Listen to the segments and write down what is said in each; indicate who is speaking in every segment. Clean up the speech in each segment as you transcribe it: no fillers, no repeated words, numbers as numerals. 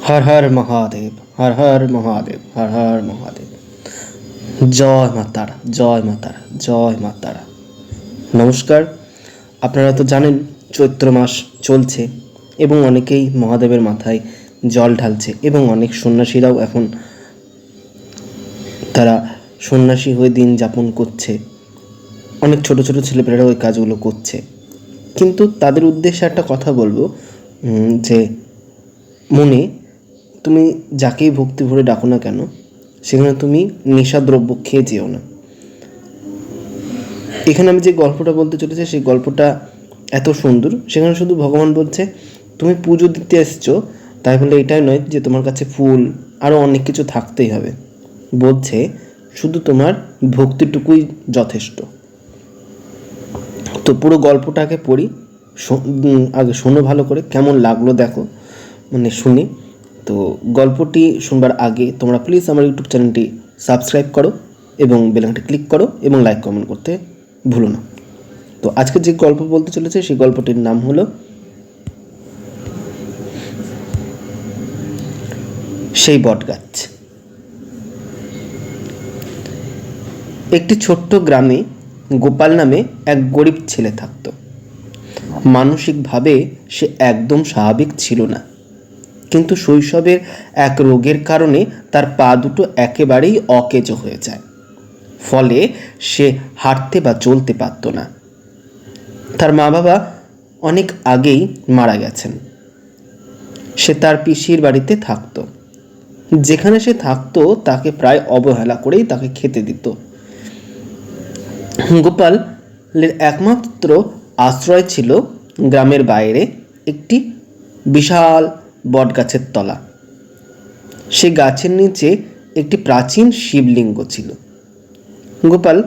Speaker 1: হর হর মহাদেব, হর হর মহাদেব, হর হর মহাদেব। জয় মা তারা, জয় মা তারা, জয় মা তারা। নমস্কার। আপনারা তো জানেন চৈত্র মাস চলছে এবং অনেকেই মহাদেবের মাথায় জল ঢালছে এবং অনেক সন্ন্যাসীরাও এখন তারা সন্ন্যাসী হয়ে দিন যাপন করছে। অনেক ছোট ছোট ছেলেপেলেরাও ওই কাজগুলো করছে। কিন্তু তাদের উদ্দেশ্যে একটা কথা বলবো, যে মনে তুমি যাকেই ভক্তি ভরে ডাকো না কেন, সেখানে তুমি নেশাদ্রব্য খেয়ে যেও না। এখানে আমি যে গল্পটা বলতে চলেছি সেই গল্পটা এত সুন্দর। সেখানে শুধু ভগবান বলছে তুমি পুজো দিতে এসছো, তাই বলে এটাই নয় যে তোমার কাছে ফুল আরও অনেক কিছু থাকতেই হবে। বলছে শুধু তোমার ভক্তিটুকুই যথেষ্ট। তো পুরো গল্পটাকে পড়ি, আগে শোনো ভালো করে, কেমন লাগলো দেখো, শুনে। তো গল্পটি শুনবার আগে তোমরা প্লিজ আমার ইউটিউব চ্যানেলটি সাবস্ক্রাইব করো এবং বেলাইকনটি ক্লিক করো এবং লাইক কমেন্ট করতে ভুলো না। তো আজকে যে গল্প বলতে চলেছে সেই গল্পটির নাম হলো সেই বটগাছ। একটি ছোট্ট গ্রামে গোপাল নামে এক গরিব ছেলে থাকত। মানসিকভাবে সে একদম স্বাভাবিক ছিল না, কিন্তু শৈশবের এক রোগের কারণে তার পা দুটো একেবারেই অকেজো হয়ে যায়। ফলে সে হাঁটতে বা চলতে পারত না। তার মা বাবা অনেক আগেই মারা গেছেন। সে তার পিসির বাড়িতে থাকতো। যেখানে সে থাকতো তাকে প্রায় অবহেলা করেই তাকে খেতে দিত। গোপালের একমাত্র আশ্রয় ছিল গ্রামের বাইরে একটি বিশাল বটগাছের তলা। সে গাছের নিচে একটি প্রাচীন শিবলিঙ্গ ছিল। গোপাল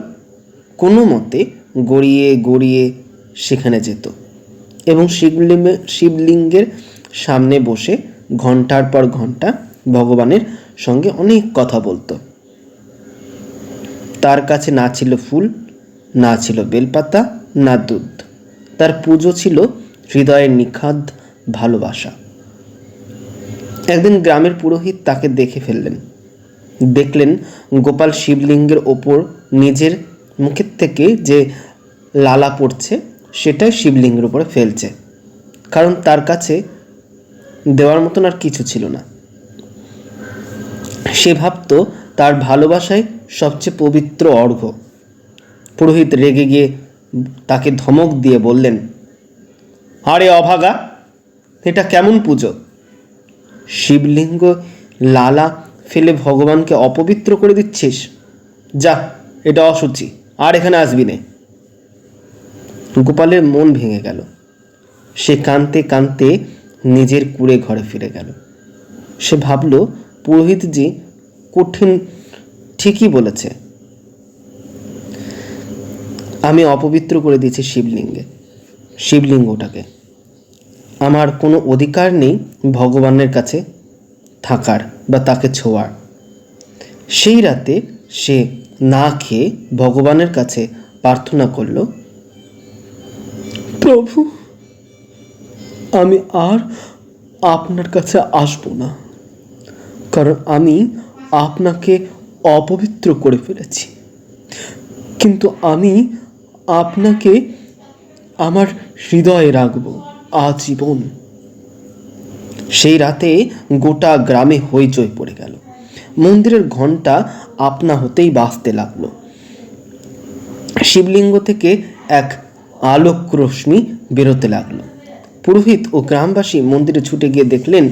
Speaker 1: কোনো মতে গড়িয়ে গড়িয়ে সেখানে যেত এবং শিবলিঙ্গের সামনে বসে ঘন্টার পর ঘন্টা ভগবানের সঙ্গে অনেক কথা বলতো। তার কাছে না ছিল ফুল, না ছিল বেলপাতা, না দুধ। তার পুজো ছিল হৃদয়ের নিখাদ ভালোবাসা। একদিন গ্রামের পুরোহিত তাকে দেখে ফেললেন। দেখলেন গোপাল শিবলিঙ্গের ওপর নিজের মুখের থেকে যে লালা পড়ছে সেটাই শিবলিঙ্গের উপরে ফেলছে, কারণ তার কাছে দেওয়ার মতন আর কিছু ছিল না। সে ভাবত তার ভালোবাসায় সবচেয়ে পবিত্র অর্ঘ্য। পুরোহিত রেগে গিয়ে তাকে ধমক দিয়ে বললেন, আরে অভাগা, এটা কেমন পুজো? শিবলিঙ্গ লালা ফেলে ভগবানকে অপবিত্র করে দিচ্ছিস। যা, এটা অশুচি, আর এখানে আসবি নে। গোপালের মন ভেঙে গেল। সে কাঁদতে কাঁদতে নিজের কুঁড়ে ঘরে ফিরে গেল। সে ভাবল পুরোহিতজি ঠিকই বলেছে। আমি অপবিত্র করে দিয়েছি শিবলিঙ্গটাকে। আমার কোনো অধিকার নেই ভগবানের কাছে থাকার বা তাকে ছোঁয়ার। সেই রাতে সে না খেয়ে ভগবানের কাছে প্রার্থনা করল, প্রভু, আমি আর আপনার কাছে আসব না, কারণ আমি আপনাকে অপবিত্র করে ফেলেছি। কিন্তু আমি আপনাকে আমার হৃদয়ে রাখব আজীবন। সেই রাতে গোটা গ্রামে হইচই পড়ে গেল। মন্দিরের ঘণ্টা আপনা হতেই বাজতে লাগলো। শিবলিঙ্গ থেকে এক আলোক রশ্মি বেরোতে লাগলো। পুরোহিত ও গ্রামবাসী মন্দিরে ছুটে গিয়ে দেখলেন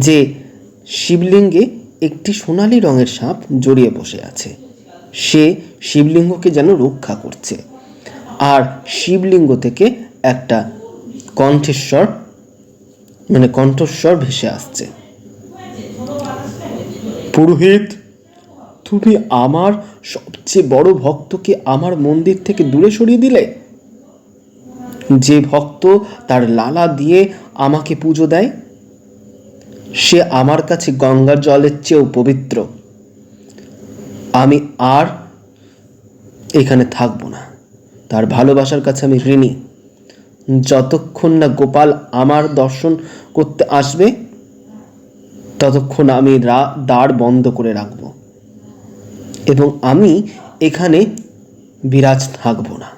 Speaker 1: যে শিবলিঙ্গে একটি সোনালী রঙের সাপ জড়িয়ে বসে আছে। সে শিবলিঙ্গকে যেন রক্ষা করছে, আর শিবলিঙ্গ থেকে একটা কণ্ঠস্বর ভেসে আসছে, পুরোহিত, তুমি আমার সবচেয়ে বড় ভক্তকে আমার মন্দির থেকে দূরে সরিয়ে দিলে। যে ভক্ত তার লালা দিয়ে আমাকে পুজো দেয় সে আমার কাছে গঙ্গার জলের চেয়েও পবিত্র। আমি আর এখানে থাকবো না। তার ভালোবাসার কাছে আমি ঋণী। যতক্ষণ না গোপাল আমার দর্শন করতে আসবে ততক্ষণ আমি দ্বার বন্ধ করে রাখব এবং আমি এখানে বিরাজ থাকব না।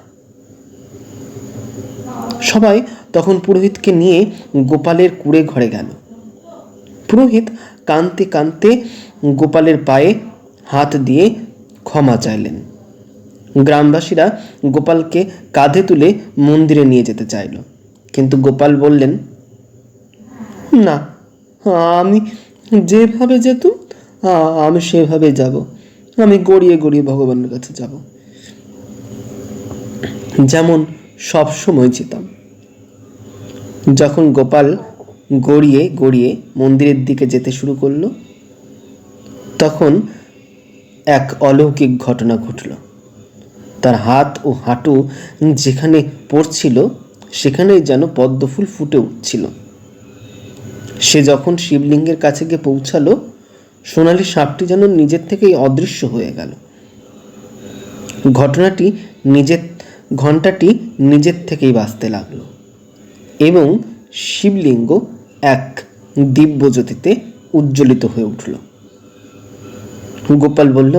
Speaker 1: সবাই তখন পুরোহিতকে নিয়ে গোপালের কুঁড়ে ঘরে গেল। পুরোহিত কাঁদতে কাঁদতে গোপালের পায়ে হাত দিয়ে ক্ষমা চাইলেন। গ্রামবাসীরা গোপালকে কাঁধে তুলে মন্দিরে নিয়ে যেতে চাইল, কিন্তু গোপাল বললেন, না, আমি যেভাবে যেতুম আমি সেভাবে যাব। আমি গড়িয়ে গড়িয়ে ভগবানের কাছে যাব, যেমন সব সময় যেতাম। যখন গোপাল গড়িয়ে গড়িয়ে মন্দিরের দিকে যেতে শুরু করলো, তখন এক অলৌকিক ঘটনা ঘটল। তার হাত ও হাঁটু যেখানে পড়ছিল সেখানেই যেন পদ্মফুল ফুটে উঠছিল। সে যখন শিবলিঙ্গের কাছে গিয়ে পৌঁছালো, সোনালি সাপটি যেন নিজের থেকেই অদৃশ্য হয়ে গেল। ঘণ্টাটি নিজের থেকেই বাজতে লাগলো এবং শিবলিঙ্গ এক দিব্য জ্যোতিতে উজ্জ্বলিত হয়ে উঠল। গোপাল বলল,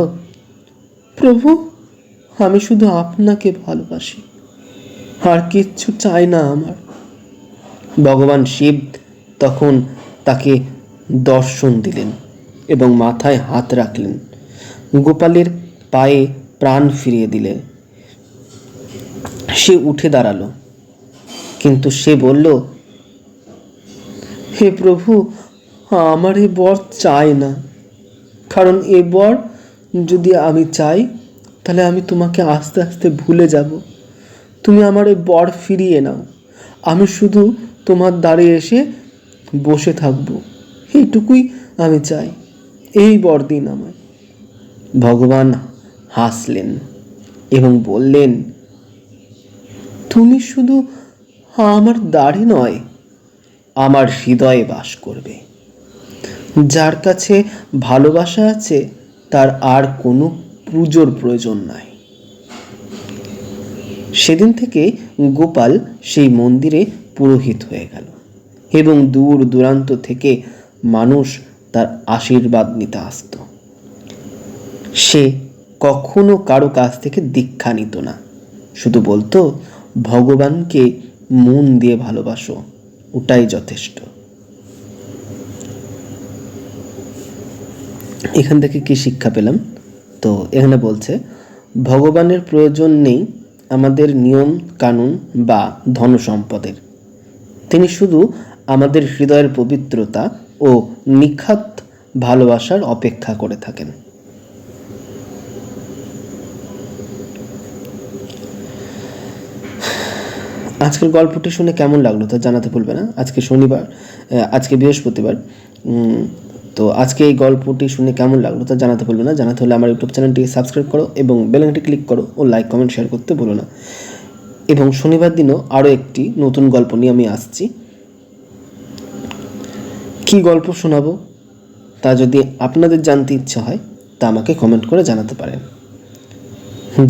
Speaker 1: প্রভু, আমি শুধু আপনাকে ভালোবাসি, আর কিচ্ছু চাই না আমার। ভগবান শিব তখন তাকে দর্শন দিলেন এবং মাথায় হাত রাখলেন। গোপালের পায়ে প্রাণ ফিরিয়ে দিলেন। সে উঠে দাঁড়ালো, কিন্তু সে বলল, হে প্রভু, আমার এ বর চাই না, কারণ এ বর যদি আমি চাই তাহলে আমি তোমাকে আস্তে আস্তে ভুলে যাব। তুমি আমার এই বর ফিরিয়ে নাও, আমি শুধু তোমার দ্বারে এসে বসে থাকবো, এইটুকুই আমি চাই, এই বর দিন আমায়। ভগবান হাসলেন এবং বললেন, তুমি শুধু আমার দ্বারে নয়, আমার হৃদয়ে বাস করবে। যার কাছে ভালোবাসা আছে তার আর কোনো পুজোর প্রয়োজন নাই। সেদিন থেকে গোপাল সেই মন্দিরে পুরোহিত হয়ে গেল এবং দূর দূরান্ত থেকে মানুষ তার আশীর্বাদ নিতে আসত। সে কখনো কারো কাছ থেকে দীক্ষা নিত না, শুধু বলতো, ভগবানকে মন দিয়ে ভালোবাসো, ওটাই যথেষ্ট। এখান থেকে কি শিক্ষা পেলাম? তো এখানে বলছে, ভগবানের প্রয়োজন নেই আমাদের নিয়ম কানুন বা ধন সম্পদের। তিনি শুধু আমাদের হৃদয়ের পবিত্রতা ও নিখাত ভালোবাসার অপেক্ষা করে থাকেন। আজকের গল্পটি শুনে কেমন লাগলো তা জানাতে ভুলবে না। আজকে বৃহস্পতিবার, তো আজকে এই গল্পটি শুনে কেমন লাগলো তা জানাতে ভুলবে না। জানাতে হলে আমার ইউটিউব চ্যানেলটিকে সাবস্ক্রাইব করো এবং বেল আইকনটি ক্লিক করো ও লাইক কমেন্ট শেয়ার করতে ভুলো না। এবং শনিবার দিনও আরও একটি নতুন গল্প নিয়ে আমি আসছি। কী গল্প শোনাবো তা যদি আপনাদের জানতে ইচ্ছা হয় তা আমাকে কমেন্ট করে জানাতে পারেন।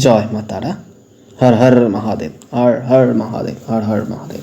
Speaker 1: জয় মা তারা, হর হর মহাদেব, হর হর মহাদেব, হর হর মহাদেব।